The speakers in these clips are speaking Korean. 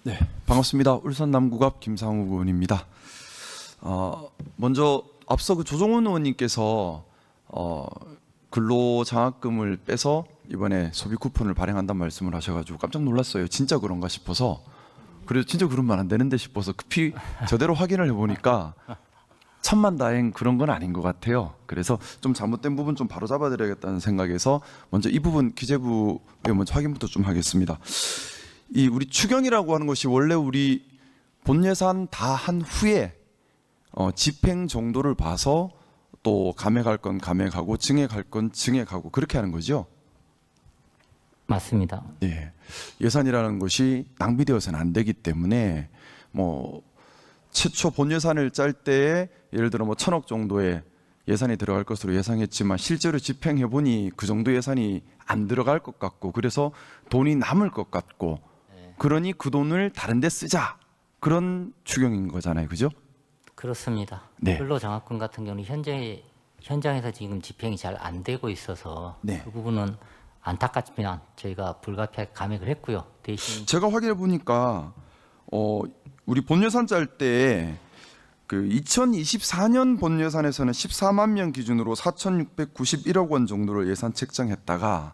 네, 반갑습니다. 울산 남구갑 김상욱 의원입니다. 먼저 앞서 그 조정훈 의원님께서 근로장학금을 빼서 이번에 소비 쿠폰을 발행한다는 말씀을 하셔가지고 깜짝 놀랐어요. 진짜 그런가 싶어서. 그래서 진짜 그러면 안 되는데 싶어서 급히 저대로 확인을 해보니까 천만다행 그런 건 아닌 것 같아요. 그래서 좀 잘못된 부분 좀 바로 잡아드려야겠다는 생각에서 먼저 이 부분 기재부에 먼저 확인부터 좀 하겠습니다. 이 우리 추경이라고 하는 것이 원래 우리 본 예산 다 한 후에 집행 정도를 봐서 또 감액할 건 감액하고 증액할 건 증액하고 그렇게 하는 거죠. 맞습니다. 예. 예산이라는 것이 낭비되어서는 안 되기 때문에 뭐 최초 본 예산을 짤 때에 예를 들어 뭐 1,000억 정도의 예산이 들어갈 것으로 예상했지만 실제로 집행해 보니 그 정도 예산이 안 들어갈 것 같고 그래서 돈이 남을 것 같고 그러니 그 돈을 다른 데 쓰자. 그런 추경인 거잖아요. 그죠? 그렇습니다. 네. 근로장학금 같은 경우는 현장에서 지금 집행이 잘 안 되고 있어서 네. 그 부분은 안타깝지만 저희가 불가피하게 감액을 했고요. 대신 제가 확인해 보니까 우리 본 예산 짤 때 그 2024년 본 예산에서는 14만 명 기준으로 4,691억 원 정도를 예산 책정했다가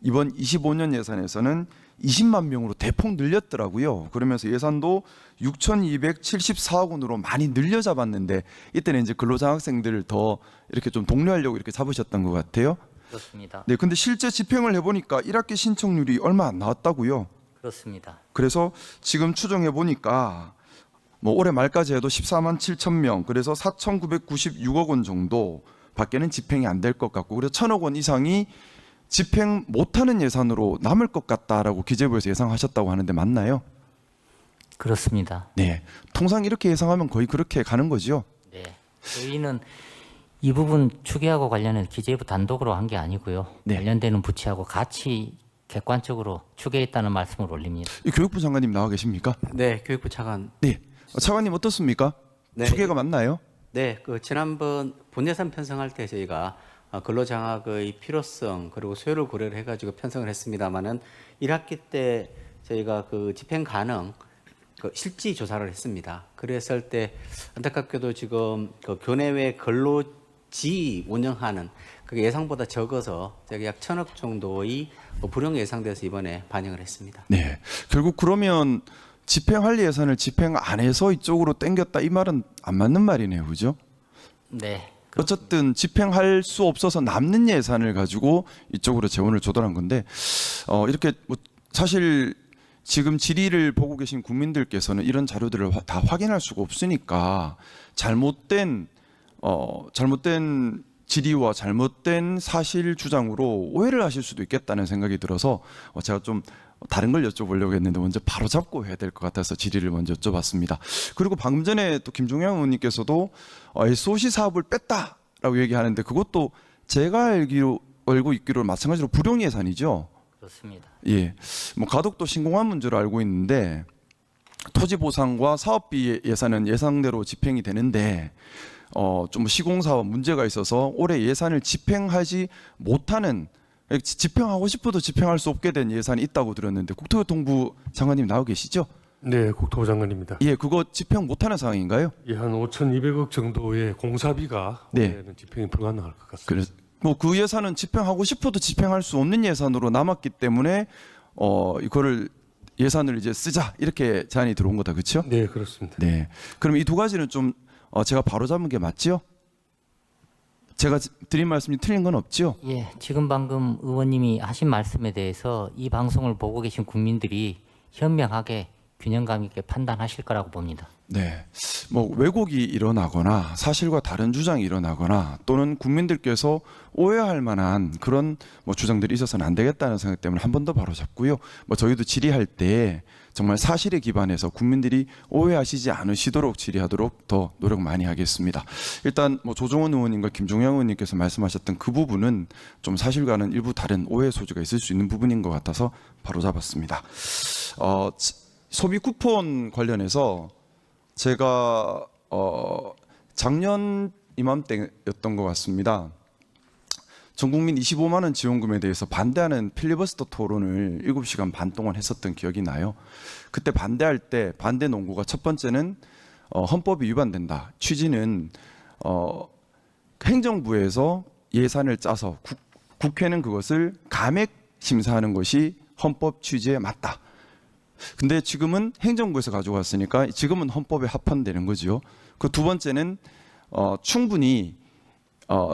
이번 25년 예산에서는 20만 명으로 대폭 늘렸더라고요. 그러면서 예산도 6,274억 원으로 많이 늘려 잡았는데 이때는 이제 근로장학생들을 더 이렇게 좀 독려하려고 이렇게 잡으셨던 것 같아요. 그렇습니다. 네, 근데 실제 집행을 해보니까 1학기 신청률이 얼마 안 나왔다고요. 그렇습니다. 그래서 지금 추정해 보니까 뭐 올해 말까지 해도 14만 7천 명, 그래서 4,996억 원 정도 밖에는 집행이 안 될 것 같고, 그래서 1,000억 원 이상이 집행 못하는 예산으로 남을 것 같다라고 기재부에서 예상하셨다고 하는데 맞나요? 그렇습니다. 네, 통상 이렇게 예상하면 거의 그렇게 가는 거죠. 네. 저희는 이 부분 추계하고 관련해서 기재부 단독으로 한 게 아니고요. 네. 관련되는 부처하고 같이 객관적으로 추계했다는 말씀을 올립니다. 이 교육부 장관님 나와 계십니까? 네, 교육부 차관. 네, 차관님 어떻습니까? 네. 추계가 맞나요? 네, 그 지난번 본예산 편성할 때 저희가 근로장학의 필요성 그리고 수요를 고려를 해가지고 편성을 했습니다만은 1학기 때 저희가 그 집행 가능 그 실지 조사를 했습니다. 그랬을 때 안타깝게도 지금 그 교내외 근로지 운영하는 그게 예상보다 적어서 저희가 약 1,000억 정도의 불용 예상돼서 이번에 반영을 했습니다. 네, 결국 그러면 집행할 예산을 집행 안 해서 이쪽으로 땡겼다 이 말은 안 맞는 말이네요, 그죠? 네. 어쨌든 집행할 수 없어서 남는 예산을 가지고 이쪽으로 재원을 조달한 건데 이렇게 뭐 사실 지금 질의를 보고 계신 국민들께서는 이런 자료들을 다 확인할 수가 없으니까 잘못된 질의와 잘못된 사실 주장으로 오해를 하실 수도 있겠다는 생각이 들어서 제가 좀 다른 걸 여쭤보려고 했는데 먼저 바로 잡고 해야 될 것 같아서 질의를 먼저 여쭤봤습니다. 그리고 방금 전에 또 김종영 의원님께서도 SOC 사업을 뺐다라고 얘기하는데 그것도 제가 알고 있기로 마찬가지로 불용 예산이죠. 그렇습니다. 예, 뭐 가덕도 신공항 문제로 알고 있는데 토지 보상과 사업비 예산은 예상대로 집행이 되는데 좀 시공사와 문제가 있어서 올해 예산을 집행하지 못하는 집행하고 싶어도 집행할 수 없게 된 예산이 있다고 들었는데 국토교통부 장관님 나오 계시죠? 네, 국토부 장관입니다. 예, 그거 집행 못하는 상황인가요? 예, 한 5,200억 정도의 공사비가 네. 올해는 집행이 불가능할 것 같습니다. 그래서 뭐 그 예산은 집행하고 싶어도 집행할 수 없는 예산으로 남았기 때문에 이거를 예산을 이제 쓰자 이렇게 제안이 들어온 거다, 그렇죠? 네, 그렇습니다. 네. 그럼 이 두 가지는 좀 제가 바로 잡은 게 맞지요? 제가 드린 말씀이 틀린 건 없지요? 예, 지금 방금 의원님이 하신 말씀에 대해서 이 방송을 보고 계신 국민들이 현명하게 균형감 있게 판단하실 거라고 봅니다. 네. 뭐 왜곡이 일어나거나 사실과 다른 주장이 일어나거나 또는 국민들께서 오해할 만한 그런 뭐 주장들이 있어서는 안 되겠다는 생각 때문에 한 번 더 바로 잡고요. 뭐 저희도 질의할 때 정말 사실에 기반해서 국민들이 오해하시지 않으시도록 질의하도록 더 노력 많이 하겠습니다. 일단 뭐 조정원 의원님과 김종영 의원님께서 말씀하셨던 그 부분은 좀 사실과는 일부 다른 오해 소지가 있을 수 있는 부분인 것 같아서 바로 잡았습니다. 소비 쿠폰 관련해서 제가 작년 이맘때였던 것 같습니다. 전 국민 25만 원 지원금에 대해서 반대하는 필리버스터 토론을 7시간 반 동안 했었던 기억이 나요. 그때 반대할 때 반대 논구가 첫 번째는 헌법이 위반된다. 취지는 행정부에서 예산을 짜서 국회는 그것을 감액 심사하는 것이 헌법 취지에 맞다. 근데 지금은 행정부에서 가져갔으니까 지금은 헌법에 합헌되는 거죠. 그 두 번째는 충분히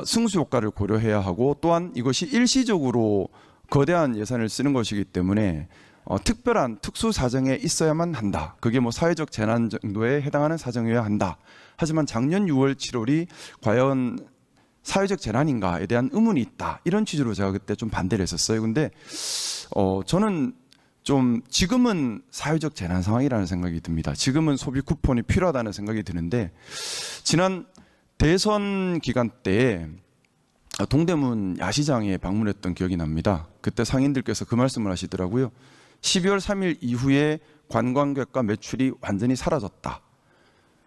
승수 효과를 고려해야 하고 또한 이것이 일시적으로 거대한 예산을 쓰는 것이기 때문에 특별한 특수 사정에 있어야만 한다. 그게 뭐 사회적 재난 정도에 해당하는 사정이어야 한다. 하지만 작년 6월, 7월이 과연 사회적 재난인가에 대한 의문이 있다. 이런 취지로 제가 그때 좀 반대를 했었어요. 근데 저는 좀 지금은 사회적 재난 상황이라는 생각이 듭니다. 지금은 소비 쿠폰이 필요하다는 생각이 드는데 지난 대선 기간 때 동대문 야시장에 방문했던 기억이 납니다. 그때 상인들께서 그 말씀을 하시더라고요. 12월 3일 이후에 관광객과 매출이 완전히 사라졌다.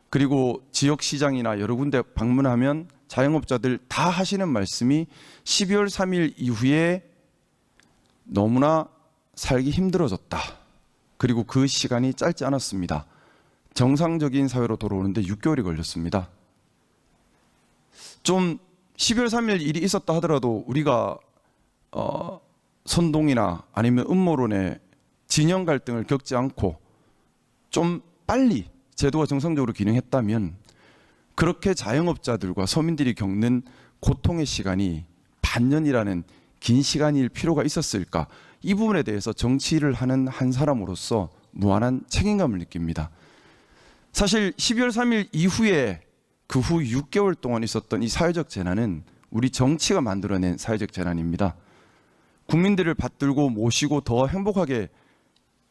그리고 지역 시장이나 여러 군데 방문하면 자영업자들 다 하시는 말씀이 12월 3일 이후에 너무나 살기 힘들어졌다. 그리고 그 시간이 짧지 않았습니다. 정상적인 사회로 돌아오는데 6개월이 걸렸습니다. 좀 12월 3일 일이 있었다 하더라도 우리가 선동이나 아니면 음모론의 진영 갈등을 겪지 않고 좀 빨리 제도가 정상적으로 기능했다면 그렇게 자영업자들과 서민들이 겪는 고통의 시간이 반년이라는 긴 시간일 필요가 있었을까? 이 부분에 대해서 정치를 하는 한 사람으로서 무한한 책임감을 느낍니다. 사실 12월 3일 이후에 그 후 6개월 동안 있었던 이 사회적 재난은 우리 정치가 만들어낸 사회적 재난입니다. 국민들을 받들고 모시고 더 행복하게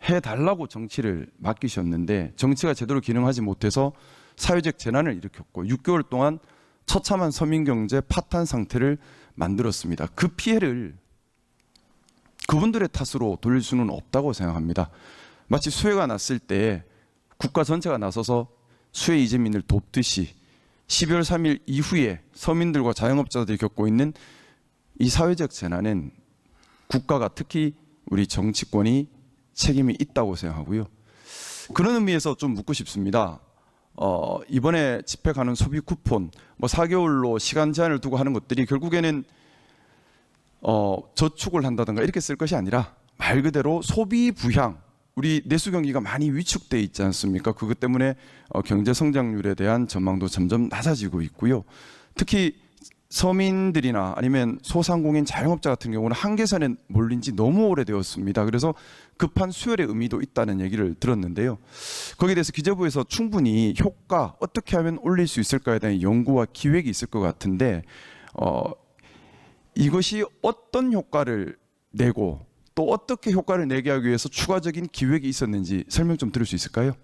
해달라고 정치를 맡기셨는데 정치가 제대로 기능하지 못해서 사회적 재난을 일으켰고 6개월 동안 처참한 서민경제 파탄 상태를 만들었습니다. 그 피해를 그분들의 탓으로 돌릴 수는 없다고 생각합니다. 마치 수해가 났을 때 국가 전체가 나서서 수해 이재민을 돕듯이 12월 3일 이후에 서민들과 자영업자들이 겪고 있는 이 사회적 재난은 국가가 특히 우리 정치권이 책임이 있다고 생각하고요. 그런 의미에서 좀 묻고 싶습니다. 이번에 집회 가는 소비 쿠폰, 뭐 4개월로 시간 제한을 두고 하는 것들이 결국에는 저축을 한다든가 이렇게 쓸 것이 아니라 말 그대로 소비 부향, 우리 내수 경기가 많이 위축돼 있지 않습니까? 그것 때문에 경제 성장률에 대한 전망도 점점 낮아지고 있고요. 특히 서민들이나 아니면 소상공인 자영업자 같은 경우는 한계선에 몰린 지 너무 오래되었습니다. 그래서 급한 수혈의 의미도 있다는 얘기를 들었는데요. 거기에 대해서 기재부에서 충분히 효과 어떻게 하면 올릴 수 있을까에 대한 연구와 기획이 있을 것 같은데 이것이 어떤 효과를 내고 또 어떻게 효과를 내게 하기 위해서 추가적인 기획이 있었는지 설명 좀 들을 수 있을까요?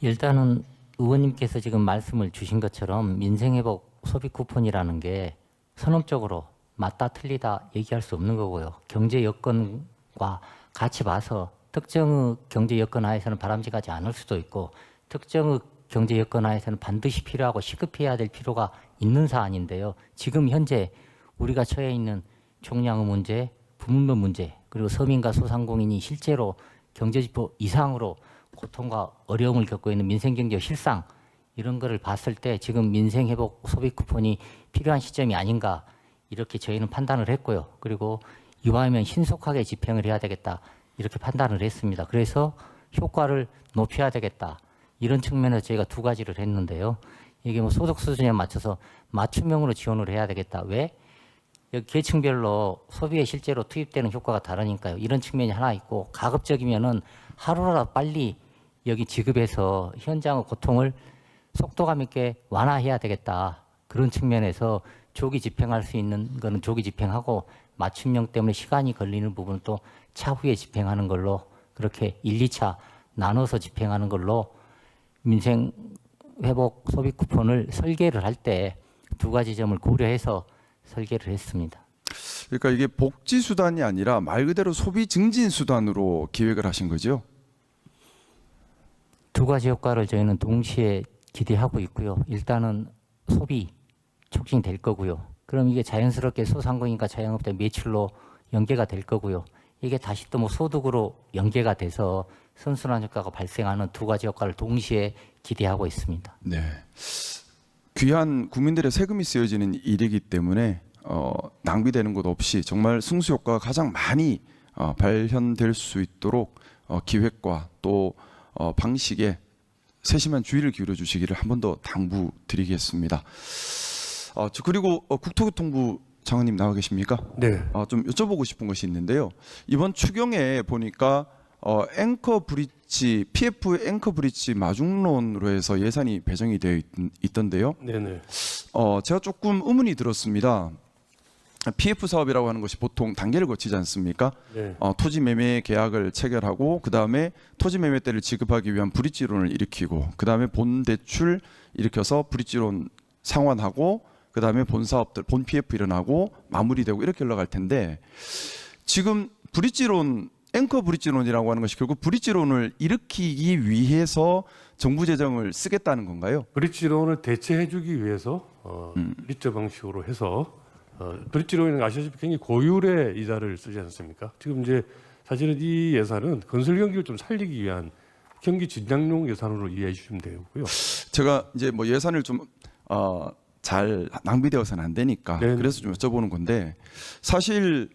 일단은 의원님께서 지금 말씀을 주신 것처럼 민생회복 소비 쿠폰이라는 게 선언적으로 맞다 틀리다 얘기할 수 없는 거고요. 경제 여건과 같이 봐서 특정의 경제 여건 하에서는 바람직하지 않을 수도 있고 특정의 경제 여건 하에서는 반드시 필요하고 시급해야 될 필요가 있는 사안인데요. 지금 현재 우리가 처해 있는 총량의 문제, 부문별 문제, 그리고 서민과 소상공인이 실제로 경제지표 이상으로 고통과 어려움을 겪고 있는 민생경제 실상 이런 거를 봤을 때 지금 민생회복 소비 쿠폰이 필요한 시점이 아닌가 이렇게 저희는 판단을 했고요. 그리고 이왕이면 신속하게 집행을 해야 되겠다 이렇게 판단을 했습니다. 그래서 효과를 높여야 되겠다 이런 측면에서 저희가 두 가지를 했는데요. 이게 뭐 소득 수준에 맞춰서 맞춤형으로 지원을 해야 되겠다. 왜? 여기 계층별로 소비에 실제로 투입되는 효과가 다르니까요. 이런 측면이 하나 있고 가급적이면은 하루라도 빨리 여기 지급해서 현장의 고통을 속도감 있게 완화해야 되겠다. 그런 측면에서 조기 집행할 수 있는 거는 조기 집행하고 맞춤형 때문에 시간이 걸리는 부분은 또 차후에 집행하는 걸로 그렇게 1, 2차 나눠서 집행하는 걸로 민생 회복 소비 쿠폰을 설계를 할 때 두 가지 점을 고려해서 설계를 했습니다. 그러니까 이게 복지 수단이 아니라 말 그대로 소비 증진 수단으로 기획을 하신 거죠? 두 가지 효과를 저희는 동시에 기대하고 있고요. 일단은 소비 촉진될 거고요. 그럼 이게 자연스럽게 소상공인과 자영업자 매출로 연계가 될 거고요. 이게 다시 또 뭐 소득으로 연계가 돼서 선순환 효과가 발생하는 두 가지 효과를 동시에 기대하고 있습니다. 네. 귀한 국민들의 세금이 쓰여지는 일이기 때문에 낭비되는 것 없이 정말 승수 효과가 가장 많이 발현될 수 있도록 기획과 또 방식에 세심한 주의를 기울여 주시기를 한 번 더 당부드리겠습니다. 그리고 국토교통부 장관님 나와 계십니까? 네. 좀 여쭤보고 싶은 것이 있는데요. 이번 추경에 보니까 앵커 브릿지 PF 앵커 브릿지 마중론으로 해서 예산이 배정이 되어 있던데요. 네네. 제가 조금 의문이 들었습니다. PF 사업이라고 하는 것이 보통 단계를 거치지 않습니까? 네. 토지 매매 계약을 체결하고 그 다음에 토지 매매대를 지급하기 위한 브릿지론을 일으키고 그 다음에 본 대출 일으켜서 브릿지론 상환하고 그 다음에 본 사업들 본 PF 일어나고 마무리되고 이렇게 흘러갈 텐데 지금 브릿지론 앵커 브릿지론이라고 하는 것이 결국 브릿지론을 일으키기 위해서 정부 재정을 쓰겠다는 건가요? 브릿지론을 대체해주기 위해서 리처 방식으로 해서 브릿지론은 아시다시피 굉장히 고율의 이자를 쓰지 않습니까? 지금 이제 사실은 이 예산은 건설 경기를 좀 살리기 위한 경기 진작용 예산으로 이해해 주시면 되고요. 제가 이제 뭐 예산을 좀 잘 낭비되어서는 안 되니까 네. 그래서 좀 여쭤보는 건데 사실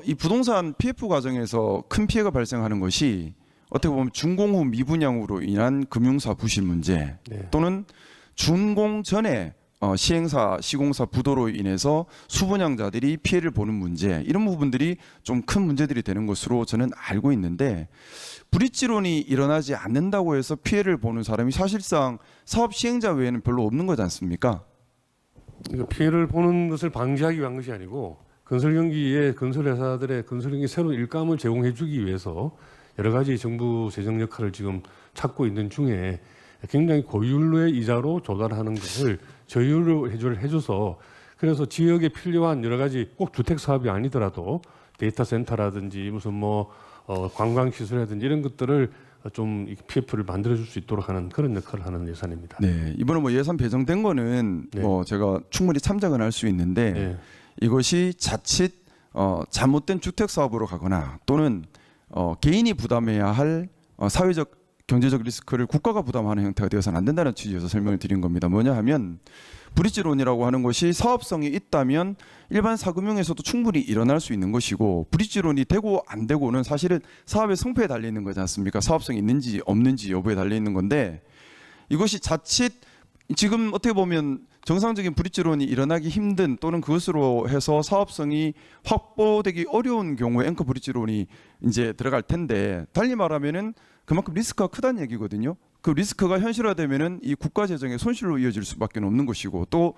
이 부동산 PF 과정에서 큰 피해가 발생하는 것이 어떻게 보면 준공 후 미분양으로 인한 금융사 부실 문제 네. 또는 준공 전에 시행사, 시공사 부도로 인해서 수분양자들이 피해를 보는 문제 이런 부분들이 좀 큰 문제들이 되는 것으로 저는 알고 있는데 브릿지론이 일어나지 않는다고 해서 피해를 보는 사람이 사실상 사업 시행자 외에는 별로 없는 거지 않습니까? 그러니까 피해를 보는 것을 방지하기 위한 것이 아니고 건설 경기에 건설 회사들의 건설 경기 새로운 일감을 제공해주기 위해서 여러 가지 정부 재정 역할을 지금 찾고 있는 중에 굉장히 고율로의 이자로 조달하는 것을 저율로 해줘서 그래서 지역에 필요한 여러 가지 꼭 주택 사업이 아니더라도 데이터 센터라든지 무슨 뭐 관광 시설이라든지 이런 것들을 좀 PF를 만들어줄 수 있도록 하는 그런 역할을 하는 예산입니다. 네, 이번에 뭐 예산 배정된 거는 네. 뭐 제가 충분히 참작은 할 수 있는데 네. 이것이 자칫 잘못된 주택 사업으로 가거나 또는 개인이 부담해야 할 사회적 경제적 리스크를 국가가 부담하는 형태가 되어서는 안 된다는 취지에서 설명을 드린 겁니다. 뭐냐 하면 브릿지론이라고 하는 것이 사업성이 있다면 일반 사금융에서도 충분히 일어날 수 있는 것이고 브릿지론이 되고 안 되고는 사실은 사업의 성패에 달려 있는 거지 않습니까? 사업성이 있는지 없는지 여부에 달려 있는 건데 이것이 자칫 지금 어떻게 보면 정상적인 브릿지론이 일어나기 힘든 또는 그것으로 해서 사업성이 확보되기 어려운 경우에 앵커 브릿지론이 이제 들어갈 텐데 달리 말하면은 그만큼 리스크가 크다는 얘기거든요. 그 리스크가 현실화되면은 이 국가 재정의 손실로 이어질 수밖에 없는 것이고 또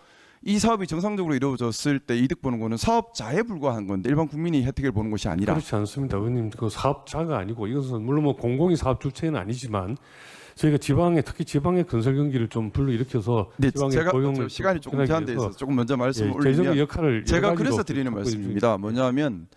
이 사업이 정상적으로 이루어졌을 때 이득 보는 거는 사업자에 불과한 건데 일반 국민이 혜택을 보는 것이 아니라 그렇지 않습니다. 의원님 그 사업자가 아니고 이것은 물론 뭐 공공이 사업 주체는 아니지만 저희가 지방에 특히 지방의 건설 경기를 좀 불러일으켜서 네, 지방의 제가 고용을 시간이 조금 확인하기 제한돼 위해서 있어서 조금 먼저 말씀을 재정의 올리면 역할을 제가 여러 가지로 그래서 드리는 갖고 말씀입니다. 뭐냐면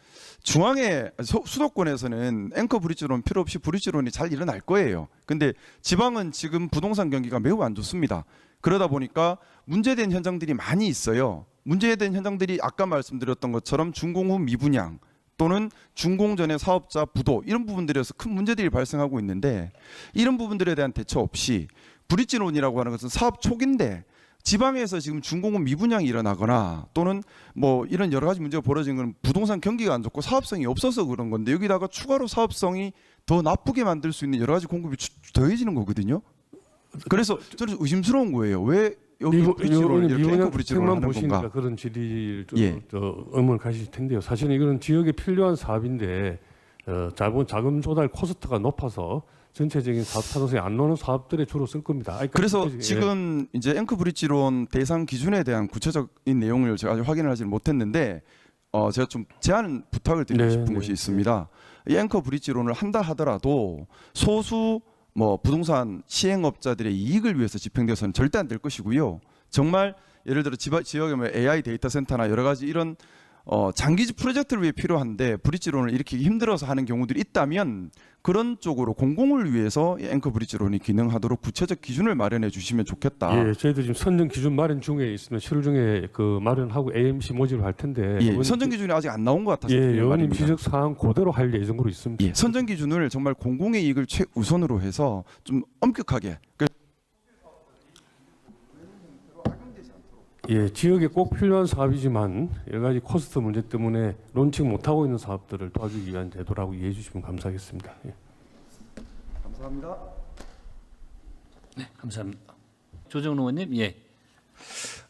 중앙에 수도권에서는 앵커 브릿지론 필요 없이 브릿지론이 잘 일어날 거예요. 근데 지방은 지금 부동산 경기가 매우 안 좋습니다. 그러다 보니까 문제된 현장들이 많이 있어요. 문제된 현장들이 아까 말씀드렸던 것처럼 준공 후 미분양 또는 준공 전에 사업자 부도 이런 부분들에서 큰 문제들이 발생하고 있는데 이런 부분들에 대한 대처 없이 브릿지론이라고 하는 것은 사업 초기인데 지방에서 지금 준공 후 미분양이 일어나거나 또는 뭐 이런 여러 가지 문제가 벌어진 건 부동산 경기가 안 좋고 사업성이 없어서 그런 건데 여기다가 추가로 사업성이 더 나쁘게 만들 수 있는 여러 가지 공급이 더해지는 거거든요. 그래서 저는 의심스러운 거예요. 왜 여기 브릿지론을 이렇게 앵커 브릿지론을 하는 보시니까 건가? 그런 질의를 좀 예. 의문을 가실 텐데요. 사실은 이거는 지역에 필요한 사업인데 자금 조달 코스트가 높아서 전체적인 사업 타당성이 안 나오는 사업들에 주로 쓸 겁니다. 그래서 전체적인- 지금 이제 앵커 브릿지론 대상 기준에 대한 구체적인 내용을 제가 아직 확인을 하지는 못했는데 제가 좀 제안 부탁을 드리고 네, 싶은 네, 것이 네. 있습니다. 이 앵커 브릿지론을 한다 하더라도 소수 뭐 부동산 시행업자들의 이익을 위해서 집행돼서는 절대 안 될 것이고요. 정말 예를 들어 지역에 뭐 AI 데이터 센터나 여러 가지 이런 장기적 프로젝트를 위해 필요한데 브릿지론을 일으키기 힘들어서 하는 경우들이 있다면 그런 쪽으로 공공을 위해서 이 앵커 브릿지론이 기능하도록 구체적 기준을 마련해 주시면 좋겠다. 예, 저희도 지금 선정 기준 마련 중에 있으면 7월 중에 그 마련하고 AMC 모집을 할 텐데 예, 선정 기준이 아직 안 나온 것 같아서 예, 드리는 의원님 말입니다. 지적 사항 그대로 할 예정으로 있습니다. 예, 선정 기준을 정말 공공의 이익을 최우선으로 해서 좀 엄격하게 예, 지역에 꼭 필요한 사업이지만 여러 가지 코스트 문제 때문에 론칭 못하고 있는 사업들을 도와주기 위한 제도라고 이해해 주시면 감사하겠습니다. 예. 감사합니다. 네, 감사합니다. 조정훈 의원님, 예.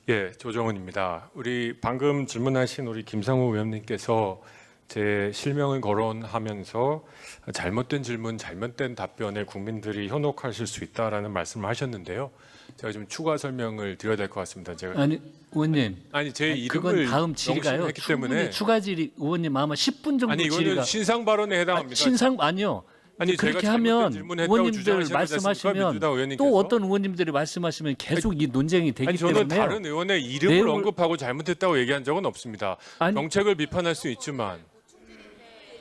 예, 조정훈입니다. 우리 방금 질문하신 우리 김상우 의원님께서 제 실명을 거론하면서 잘못된 질문, 잘못된 답변에 국민들이 현혹하실 수 있다라는 말씀을 하셨는데요. 제가 좀 추가 설명을 드려야 될 것 같습니다. 제가 아니, 의원님. 제 그건 이름을 다음 질의가요. 명심했기 때문에 추가 질의 의원님 아마 10분 정도 아니 이거는 질의가 신상 발언에 해당합니다. 신상 아니요. 아니, 그렇게 제가 하면 잘못된 질문했다고 의원님들 주장하시는 거지 않습니까? 말씀하시면 민주당 의원님께서? 또 어떤 의원님들이 말씀하시면 계속 이 논쟁이 되기 아니 저는 때문에요. 다른 의원의 이름을 내용을- 언급하고 잘못했다고 얘기한 적은 없습니다. 아니- 정책을 비판할 수 있지만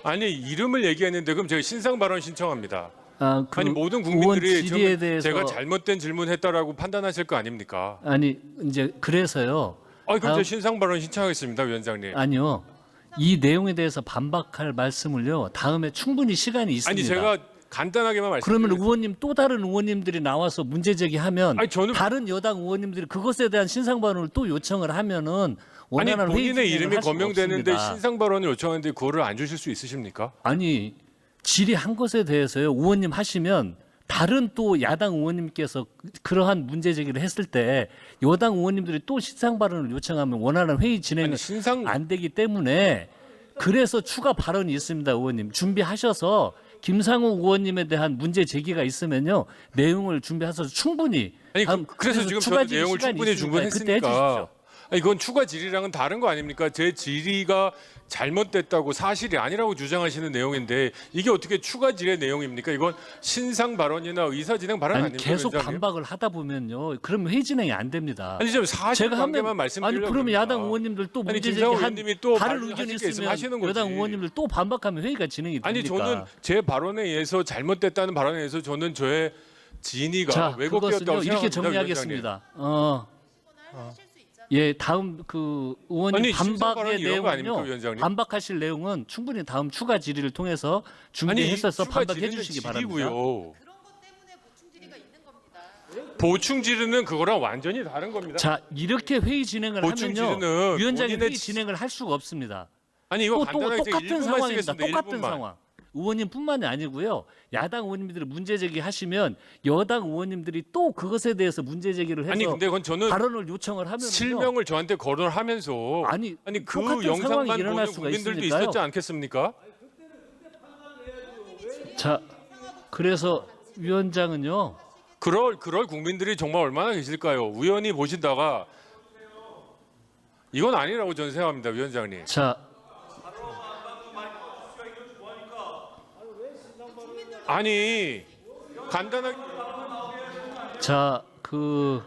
아니 이름을 얘기했는데 그럼 제가 신상 발언 신청합니다. 그 아니 모든 의원 국민들이 질의에 저는 대해서 제가 잘못된 질문했다라고 판단하실 거 아닙니까? 아니 이제 그래서요. 그럼 다음- 제가 신상 발언 신청하겠습니다, 위원장님. 아니요. 이 내용에 대해서 반박할 말씀을요. 다음에 충분히 시간이 있습니다. 아니 제가 간단하게만 그러면 말씀드리겠습니다. 의원님 또 다른 의원님들이 나와서 문제 제기하면 아니, 저는- 다른 여당 의원님들이 그것에 대한 신상 발언을 또 요청을 하면은 아니 원활한 회의 본인의 진행을 이름이 할 수가 거명되는데 없습니다. 신상 발언을 요청하는데 그거를 안 주실 수 있으십니까? 아니 질의한 것에 대해서요. 의원님 하시면 다른 또 야당 의원님께서 그러한 문제 제기를 했을 때 여당 의원님들이 또 신상 발언을 요청하면 원활한 회의 진행은 아니 신상 안 되기 때문에 그래서 추가 발언이 있습니다, 의원님. 준비하셔서 김상우 의원님에 대한 문제 제기가 있으면요. 내용을 준비하셔서 충분히 아니 다음- 그래서 지금 추가 저도 질의 내용을 시간이 충분히 있으니까 그때 주문했으니까 해주십시오. 아니, 이건 추가 질의랑은 다른 거 아닙니까? 제 질의가 잘못됐다고 사실이 아니라고 주장하시는 내용인데 이게 어떻게 추가 질의 내용입니까? 이건 신상 발언이나 의사 진행 발언 아니, 아닙니까? 계속 위원장님? 반박을 하다 보면요. 그러면 회의 진행이 안 됩니다. 아니 좀 사실 제가 관계만 하면 말씀드리려고 아니 그러면 그럽니다. 야당 의원님들 또 아니, 문제 김상우 제기한 의원님이 또 다른 하실 의견이 게 있으면 있으면 하시는 거지. 여당 의원님들 또 반박하면 회의가 진행이 됩니까? 아니 저는 제 발언에 의해서 잘못됐다는 발언에 의해서 저는 저의 진위가 자, 왜곡되었다고 그것은요 이렇게 생각합니다. 위원장님. 정리하겠습니다. 예, 다음 그 의원님 아니, 신상 반박의 발언이 이런 거 아닙니까, 내용은요. 위원장님? 반박하실 내용은 충분히 다음 추가 질의를 통해서 아니 준비했어서 추가 반박해 질의는 주시기 바랍니다. 질의고요. 보충 질의는 그거랑 완전히 다른 겁니다. 자, 이렇게 회의 진행을 보충 하면요. 질의는 위원장이 본인의 회의 진행을 할 수가 없습니다. 아니 이거 또 간단하게 제가 똑같은 1분만 상황입니다. 쓰겠습니다. 똑같은 1분만. 상황. 의원님뿐만이 아니고요. 야당 의원님들이 문제 제기하시면 여당 의원님들이 또 그것에 대해서 문제 제기를 해서 아니 근데 그건 저는 발언을 요청을 하면 실명을 저한테 거론하면서 아니, 그 똑같은 상황이 영상만 일어날 보는 수가 국민들도 있으니까요. 있었지 않겠습니까? 자, 그래서 위원장은요. 그럴 국민들이 정말 얼마나 계실까요? 우연히 보시다가 이건 아니라고 저는 생각합니다, 위원장님. 자, 아니 간단하게 자, 그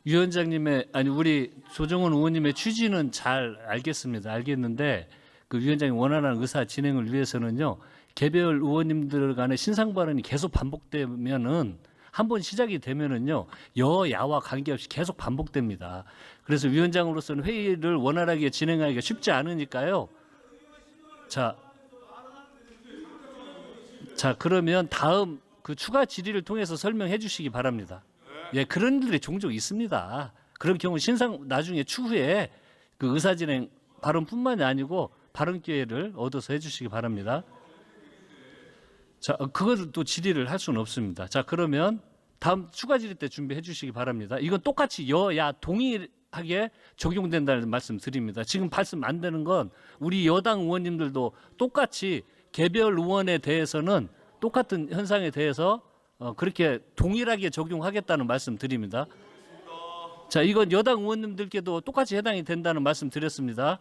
위원장님의 아니 우리 조정훈 의원님의 취지는 잘 알겠습니다. 알겠는데 그 위원장이 원활한 의사 진행을 위해서는요. 개별 의원님들 간의 신상 발언이 계속 반복되면은 한번 시작이 되면은요. 여야와 관계없이 계속 반복됩니다. 그래서 위원장으로서는 회의를 원활하게 진행하기가 쉽지 않으니까요. 자, 그러면 다음 그 추가 질의를 통해서 설명해 주시기 바랍니다. 예, 그런 일들이 종종 있습니다. 그런 경우 신상 나중에 추후에 그 의사 진행 발언뿐만이 아니고 발언 기회를 얻어서 해 주시기 바랍니다. 자, 그것을 또 질의를 할 수는 없습니다. 자, 그러면 다음 추가 질의 때 준비해 주시기 바랍니다. 이건 똑같이 여야 동일하게 적용된다는 말씀 드립니다. 지금 말씀 안 되는 건 우리 여당 의원님들도 똑같이 개별 의원에 대해서는 똑같은 현상에 대해서 그렇게 동일하게 적용하겠다는 말씀 드립니다. 자, 이건 여당 의원님들께도 똑같이 해당이 된다는 말씀 드렸습니다.